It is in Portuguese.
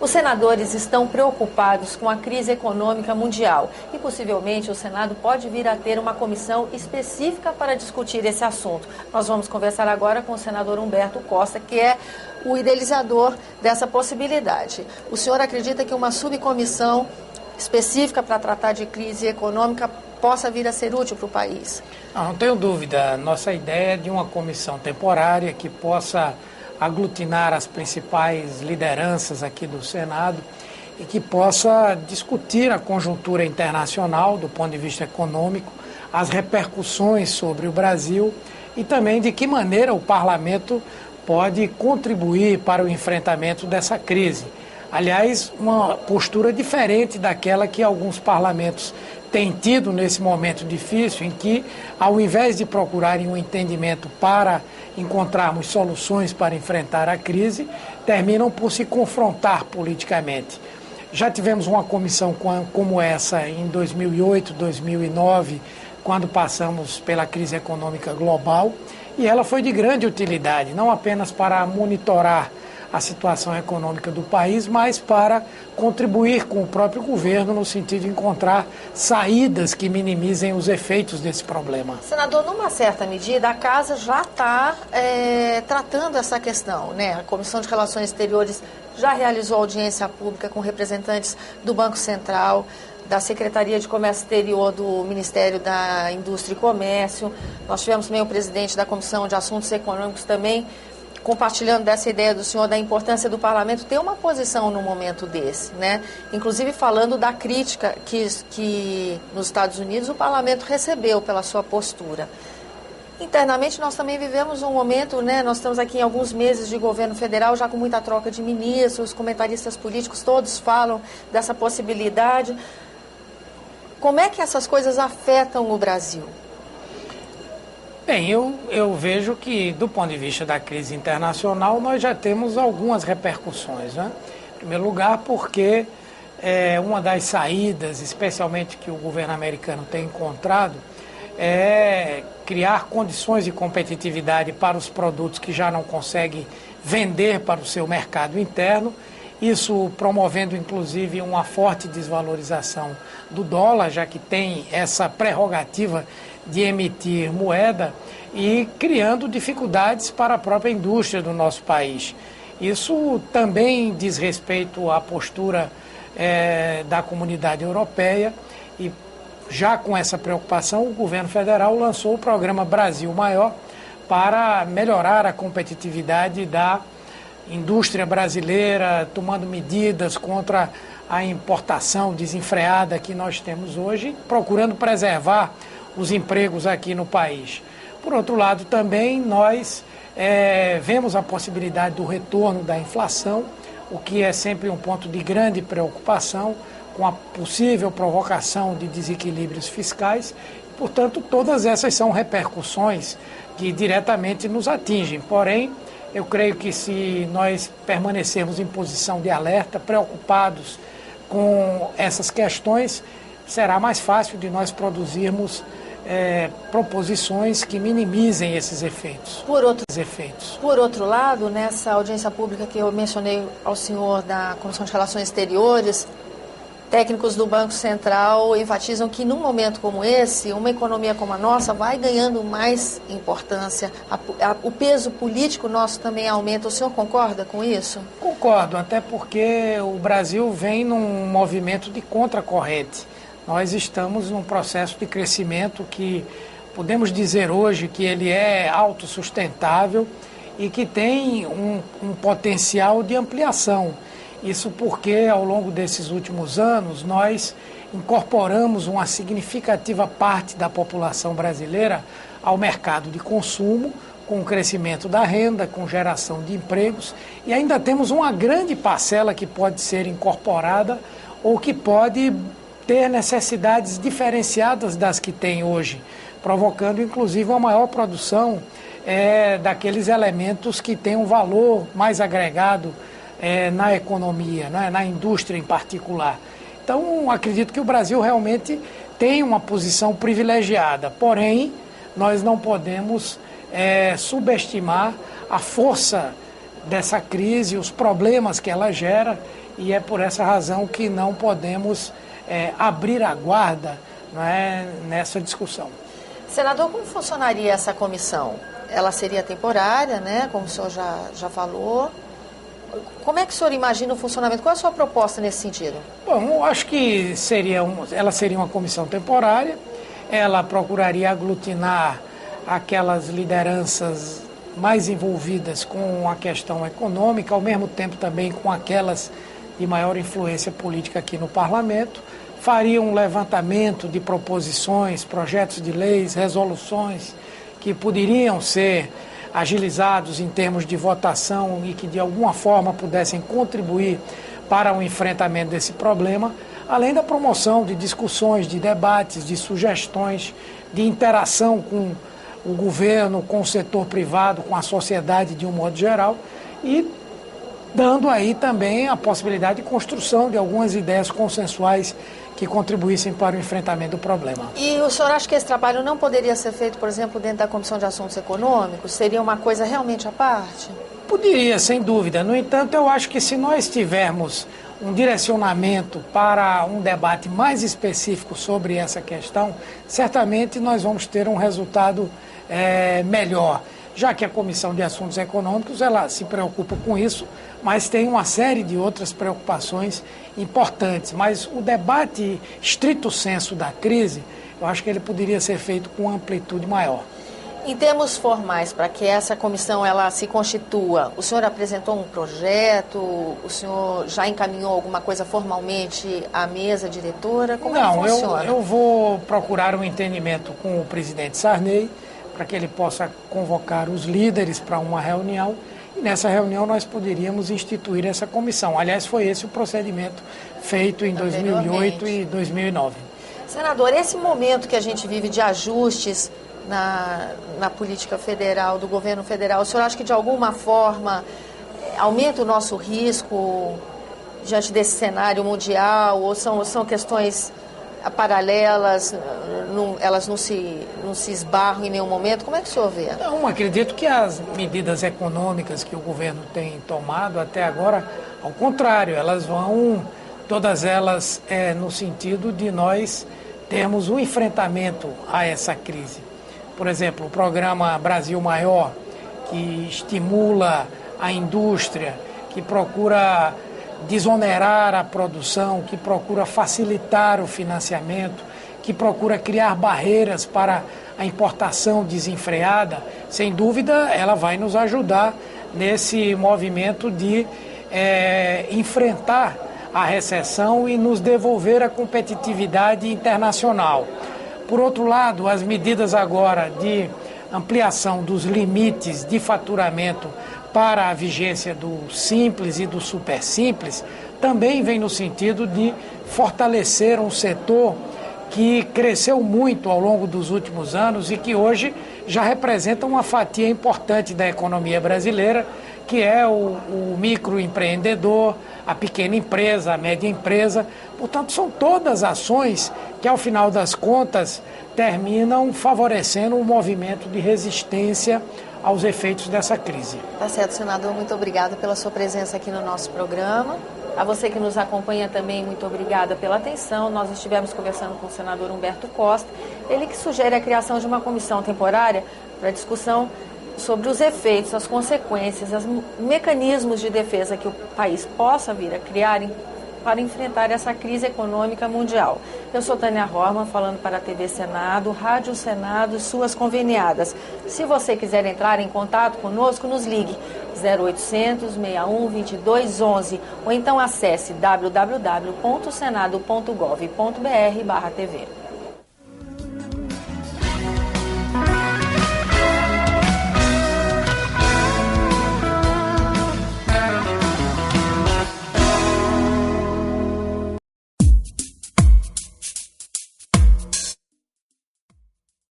Os senadores estão preocupados com a crise econômica mundial e possivelmente o Senado pode vir a ter uma comissão específica para discutir esse assunto. Nós vamos conversar agora com o senador Humberto Costa, que é o idealizador dessa possibilidade. O senhor acredita que uma subcomissão específica para tratar de crise econômica possa vir a ser útil para o país? Não tenho dúvida. Nossa ideia é de uma comissão temporária que possa aglutinar as principais lideranças aqui do Senado e que possa discutir a conjuntura internacional do ponto de vista econômico, as repercussões sobre o Brasil e também de que maneira o parlamento pode contribuir para o enfrentamento dessa crise. Aliás, uma postura diferente daquela que alguns parlamentos têm tido nesse momento difícil, em que, ao invés de procurarem um entendimento para encontrarmos soluções para enfrentar a crise, terminam por se confrontar politicamente. Já tivemos uma comissão como essa em 2008, 2009, quando passamos pela crise econômica global, e ela foi de grande utilidade, não apenas para monitorar a situação econômica do país, mas para contribuir com o próprio governo no sentido de encontrar saídas que minimizem os efeitos desse problema. Senador, numa certa medida, a Casa já está tratando essa questão, né? A Comissão de Relações Exteriores já realizou audiência pública com representantes do Banco Central, da Secretaria de Comércio Exterior do Ministério da Indústria e Comércio. Nós tivemos também o presidente da Comissão de Assuntos Econômicos também compartilhando dessa ideia do senhor da importância do parlamento ter uma posição num momento desse, né? Inclusive falando da crítica que nos Estados Unidos o parlamento recebeu pela sua postura. Internamente nós também vivemos um momento, né? Nós estamos aqui em alguns meses de governo federal, já com muita troca de ministros, comentaristas políticos, todos falam dessa possibilidade. Como é que essas coisas afetam o Brasil? Bem, eu vejo que, do ponto de vista da crise internacional, nós já temos algumas repercussões, né? Em primeiro lugar, porque uma das saídas, especialmente que o governo americano tem encontrado, é criar condições de competitividade para os produtos que já não conseguem vender para o seu mercado interno, isso promovendo, inclusive, uma forte desvalorização do dólar, já que tem essa prerrogativa de emitir moeda e criando dificuldades para a própria indústria do nosso país. Isso também diz respeito à postura da comunidade europeia e já com essa preocupação o governo federal lançou o programa Brasil Maior para melhorar a competitividade da indústria brasileira, tomando medidas contra a importação desenfreada que nós temos hoje, procurando preservar os empregos aqui no país. Por outro lado, também nós vemos a possibilidade do retorno da inflação, o que é sempre um ponto de grande preocupação, com a possível provocação de desequilíbrios fiscais. Portanto, todas essas são repercussões que diretamente nos atingem. Porém, eu creio que se nós permanecermos em posição de alerta, preocupados com essas questões, será mais fácil de nós produzirmos proposições que minimizem esses efeitos. Por outro lado, nessa audiência pública que eu mencionei ao senhor da Comissão de Relações Exteriores, técnicos do Banco Central enfatizam que num momento como esse, uma economia como a nossa vai ganhando mais importância, o peso político nosso também aumenta. O senhor concorda com isso? Concordo, até porque o Brasil vem num movimento de contracorrente. Nós estamos num processo de crescimento que podemos dizer hoje que ele é autossustentável e que tem um potencial de ampliação. Isso porque, ao longo desses últimos anos, nós incorporamos uma significativa parte da população brasileira ao mercado de consumo, com o crescimento da renda, com geração de empregos, e ainda temos uma grande parcela que pode ser incorporada ou que pode ter necessidades diferenciadas das que tem hoje, provocando, inclusive, uma maior produção daqueles elementos que têm um valor mais agregado na economia, né, na indústria em particular. Então, acredito que o Brasil realmente tem uma posição privilegiada, porém, nós não podemos subestimar a força dessa crise, os problemas que ela gera e é por essa razão que não podemos abrir a guarda, não é, nessa discussão. Senador, como funcionaria essa comissão? Ela seria temporária, né, como o senhor já falou. Como é que o senhor imagina o funcionamento? Qual é a sua proposta nesse sentido? Bom, eu acho que ela seria uma comissão temporária, ela procuraria aglutinar aquelas lideranças mais envolvidas com a questão econômica, ao mesmo tempo também com aquelas de maior influência política aqui no parlamento, faria um levantamento de proposições, projetos de leis, resoluções que poderiam ser agilizados em termos de votação e que de alguma forma pudessem contribuir para o enfrentamento desse problema, além da promoção de discussões, de debates, de sugestões, de interação com o governo, com o setor privado, com a sociedade de um modo geral, e dando aí também a possibilidade de construção de algumas ideias consensuais que contribuíssem para o enfrentamento do problema. E o senhor acha que esse trabalho não poderia ser feito, por exemplo, dentro da Comissão de Assuntos Econômicos? Seria uma coisa realmente à parte? Poderia, sem dúvida. No entanto, eu acho que se nós tivermos um direcionamento para um debate mais específico sobre essa questão, certamente nós vamos ter um resultado melhor, já que a Comissão de Assuntos Econômicos ela se preocupa com isso, mas tem uma série de outras preocupações importantes. Mas o debate estrito sensu da crise, eu acho que ele poderia ser feito com amplitude maior. Em termos formais, para que essa comissão ela se constitua, o senhor apresentou um projeto, o senhor já encaminhou alguma coisa formalmente à mesa diretora? Como é que funciona? Eu vou procurar um entendimento com o presidente Sarney, para que ele possa convocar os líderes para uma reunião, e nessa reunião nós poderíamos instituir essa comissão. Aliás, foi esse o procedimento feito em 2008 e 2009. Senador, esse momento que a gente vive de ajustes na política federal, do governo federal, o senhor acha que de alguma forma aumenta o nosso risco diante desse cenário mundial, ou são questões paralelas, elas não se esbarram em nenhum momento? Como é que o senhor vê? Não, acredito que as medidas econômicas que o governo tem tomado até agora, ao contrário, elas vão, todas elas no sentido de nós termos um enfrentamento a essa crise. Por exemplo, o programa Brasil Maior, que estimula a indústria, que procura desonerar a produção, que procura facilitar o financiamento, que procura criar barreiras para a importação desenfreada, sem dúvida ela vai nos ajudar nesse movimento de enfrentar a recessão e nos devolver a competitividade internacional. Por outro lado, as medidas agora de ampliação dos limites de faturamento para a vigência do Simples e do Super Simples também vem no sentido de fortalecer um setor que cresceu muito ao longo dos últimos anos e que hoje já representa uma fatia importante da economia brasileira, que é o microempreendedor, a pequena empresa, a média empresa. Portanto, são todas ações que, ao final das contas, terminam favorecendo um movimento de resistência aos efeitos dessa crise. Tá certo, senador. Muito obrigada pela sua presença aqui no nosso programa. A você que nos acompanha também, muito obrigada pela atenção. Nós estivemos conversando com o senador Humberto Costa, ele que sugere a criação de uma comissão temporária para discussão sobre os efeitos, as consequências, os mecanismos de defesa que o país possa vir a criar para enfrentar essa crise econômica mundial. Eu sou Tânia Horman, falando para a TV Senado, Rádio Senado e suas conveniadas. Se você quiser entrar em contato conosco, nos ligue 0800 61 22 11 ou então acesse www.senado.gov.br/TV.